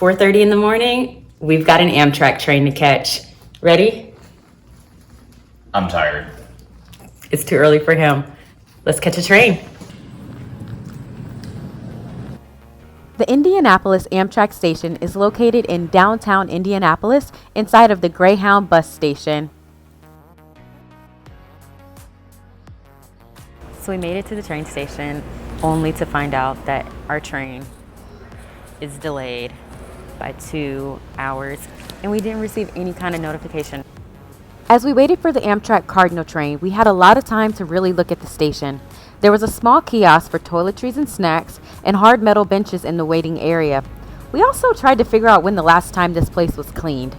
4:30 in the morning. We've got an Amtrak train to catch. Ready? I'm tired. It's too early for him. Let's catch a train. The Indianapolis Amtrak station is located in downtown Indianapolis inside of the Greyhound bus station. So we made it to the train station only to find out that our train is delayed by 2 hours and we didn't receive any kind of notification. As we waited for the Amtrak Cardinal train, we had a lot of time to really look at the station. There was a small kiosk for toiletries and snacks and hard metal benches in the waiting area. We also tried to figure out when the last time this place was cleaned.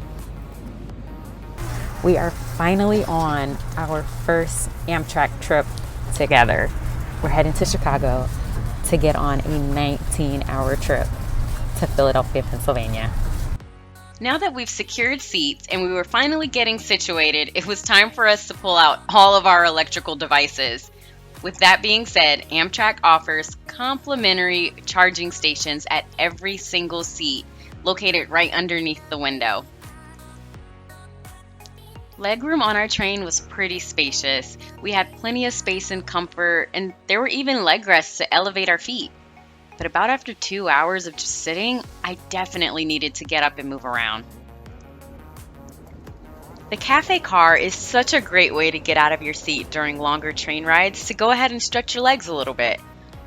We are finally on our first Amtrak trip together. We're heading to Chicago to get on a 19-hour trip to Philadelphia, Pennsylvania. Now that we've secured seats and we were finally getting situated, it was time for us to pull out all of our electrical devices. With that being said, Amtrak offers complimentary charging stations at every single seat, located right underneath the window. Legroom on our train was pretty spacious. We had plenty of space and comfort, and there were even leg rests to elevate our feet. But about after 2 hours of just sitting, I definitely needed to get up and move around. The cafe car is such a great way to get out of your seat during longer train rides to go ahead and stretch your legs a little bit.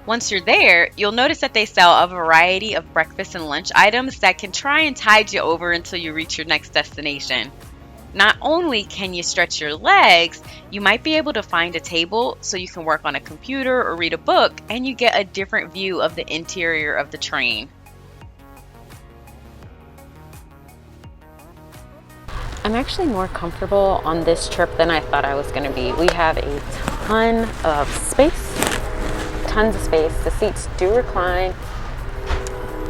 Once you're there, you'll notice that they sell a variety of breakfast and lunch items that can try and tide you over until you reach your next destination. Not only can you stretch your legs, you might be able to find a table so you can work on a computer or read a book, and you get a different view of the interior of the train. I'm actually more comfortable on this trip than I thought I was going to be. We have a ton of space, tons of space. The seats do recline.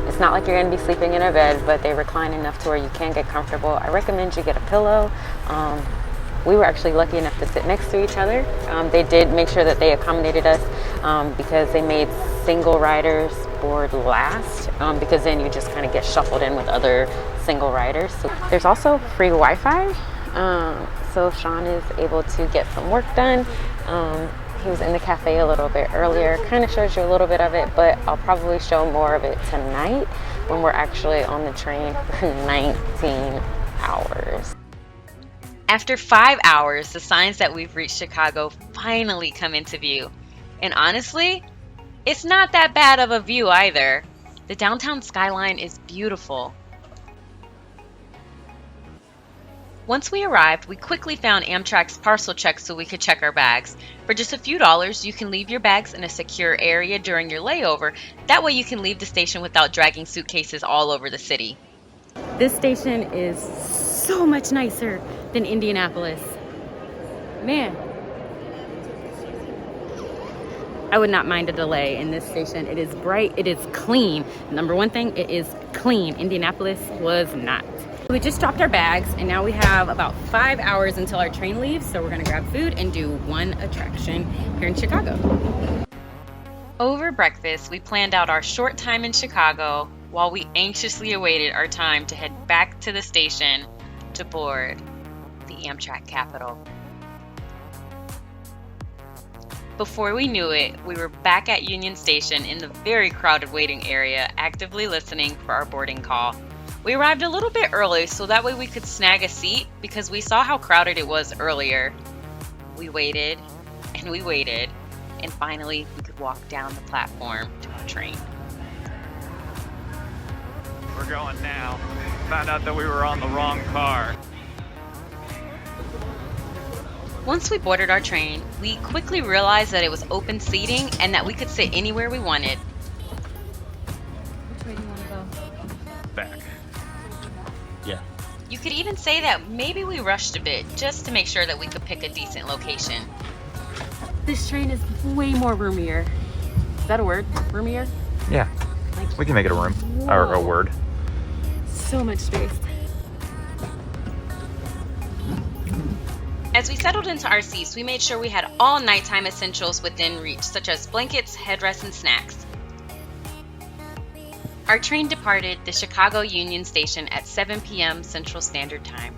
It's not like you're going to be sleeping in a bed, but they recline enough to where you can get comfortable. I recommend you get a pillow. We were actually lucky enough to sit next to each other. They did make sure that they accommodated us because they made single riders board last because then you just kind of get shuffled in with other single riders. So there's also free Wi-Fi, so Sean is able to get some work done. He was in the cafe a little bit earlier. Kind of shows you a little bit of it, but I'll probably show more of it tonight when we're actually on the train for 19 hours. After 5 hours, the signs that we've reached Chicago finally come into view. And honestly, it's not that bad of a view either. The downtown skyline is beautiful. Once we arrived, we quickly found Amtrak's parcel check so we could check our bags. For just a few dollars, you can leave your bags in a secure area during your layover. That way you can leave the station without dragging suitcases all over the city. This station is so much nicer than Indianapolis. Man, I would not mind a delay in this station. It is bright, it is clean. Number one thing, it is clean. Indianapolis was not. We just dropped our bags and now we have about 5 hours until our train leaves, so we're gonna grab food and do one attraction here in Chicago. Over breakfast, we planned out our short time in Chicago while we anxiously awaited our time to head back to the station to board the Amtrak Capital. Before we knew it, we were back at Union Station in the very crowded waiting area, actively listening for our boarding call. We arrived a little bit early so that way we could snag a seat because we saw how crowded it was earlier. We waited and we waited, and finally we could walk down the platform to our train. We're going now. Found out that we were on the wrong car. Once we boarded our train, we quickly realized that it was open seating and that we could sit anywhere we wanted. Which way do you want to go? Back. Yeah. You could even say that maybe we rushed a bit just to make sure that we could pick a decent location. This train is way more roomier. Is that a word? Roomier? Yeah. We can make it a room. Or a word. So much space. As we settled into our seats, we made sure we had all nighttime essentials within reach, such as blankets, headrests, and snacks. Our train departed the Chicago Union Station at 7 p.m. Central Standard Time.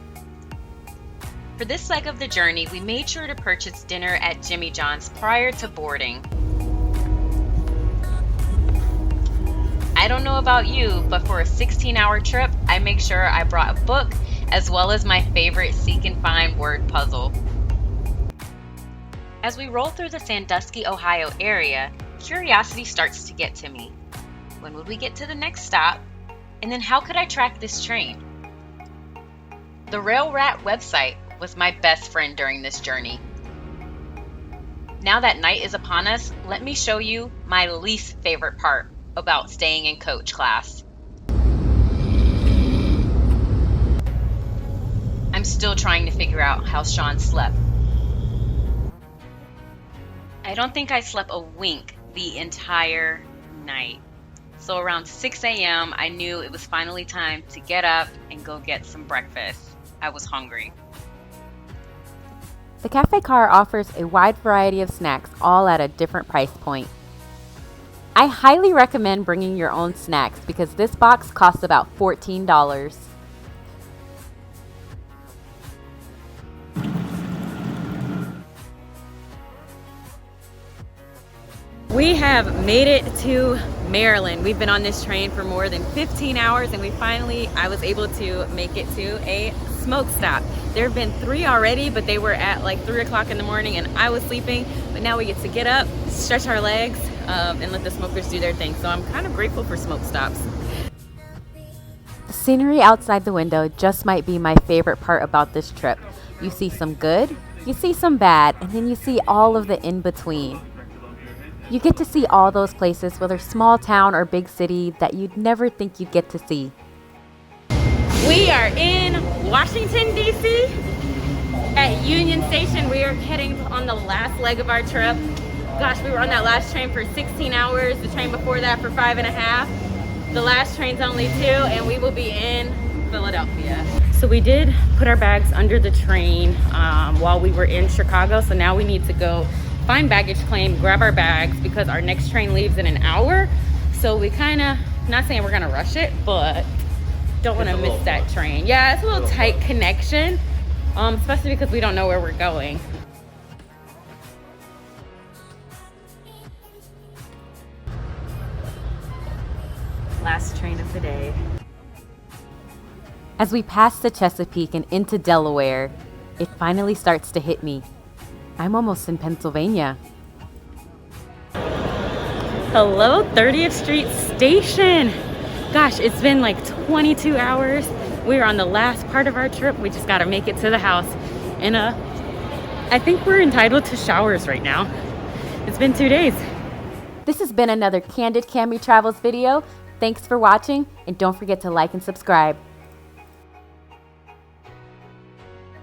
For this leg of the journey, we made sure to purchase dinner at Jimmy John's prior to boarding. I don't know about you, but for a 16-hour trip, I make sure I brought a book as well as my favorite seek and find word puzzle. As we roll through the Sandusky, Ohio area, curiosity starts to get to me. When would we get to the next stop? And then how could I track this train? The Rail Rat website was my best friend during this journey. Now that night is upon us, let me show you my least favorite part about staying in coach class. I'm still trying to figure out how Sean slept. I don't think I slept a wink the entire night. So around 6 a.m., I knew it was finally time to get up and go get some breakfast. I was hungry. The cafe car offers a wide variety of snacks, all at a different price point. I highly recommend bringing your own snacks because this box costs about $14. We have made it to Maryland. We've been on this train for more than 15 hours and I was able to make it to a smoke stop. There have been 3 already, but they were at like 3 o'clock in the morning and I was sleeping. But now we get to get up, stretch our legs, and let the smokers do their thing. So I'm kind of grateful for smoke stops. The scenery outside the window just might be my favorite part about this trip. You see some good, you see some bad, and then you see all of the in-between. You get to see all those places, whether small town or big city, that you'd never think you'd get to see. We are in Washington, D.C. at Union Station. We are heading on the last leg of our trip. Gosh, we were on that last train for 16 hours, the train before that for 5.5. The last train's only 2, and we will be in Philadelphia. So we did put our bags under the train while we were in Chicago, so now we need to go find baggage claim, grab our bags because our next train leaves in an hour. So we kind of, not saying we're gonna rush it, but don't want to miss that train. Yeah, it's a little tight connection, especially because we don't know where we're going. Last train of the day. As we pass the Chesapeake and into Delaware, it finally starts to hit me. I'm almost in Pennsylvania. Hello, 30th Street Station. Gosh, it's been like 22 hours. We're on the last part of our trip. We just gotta make it to the house. And I think we're entitled to showers right now. It's been 2 days. This has been another Candid Cami Travels video. Thanks for watching, and don't forget to like and subscribe.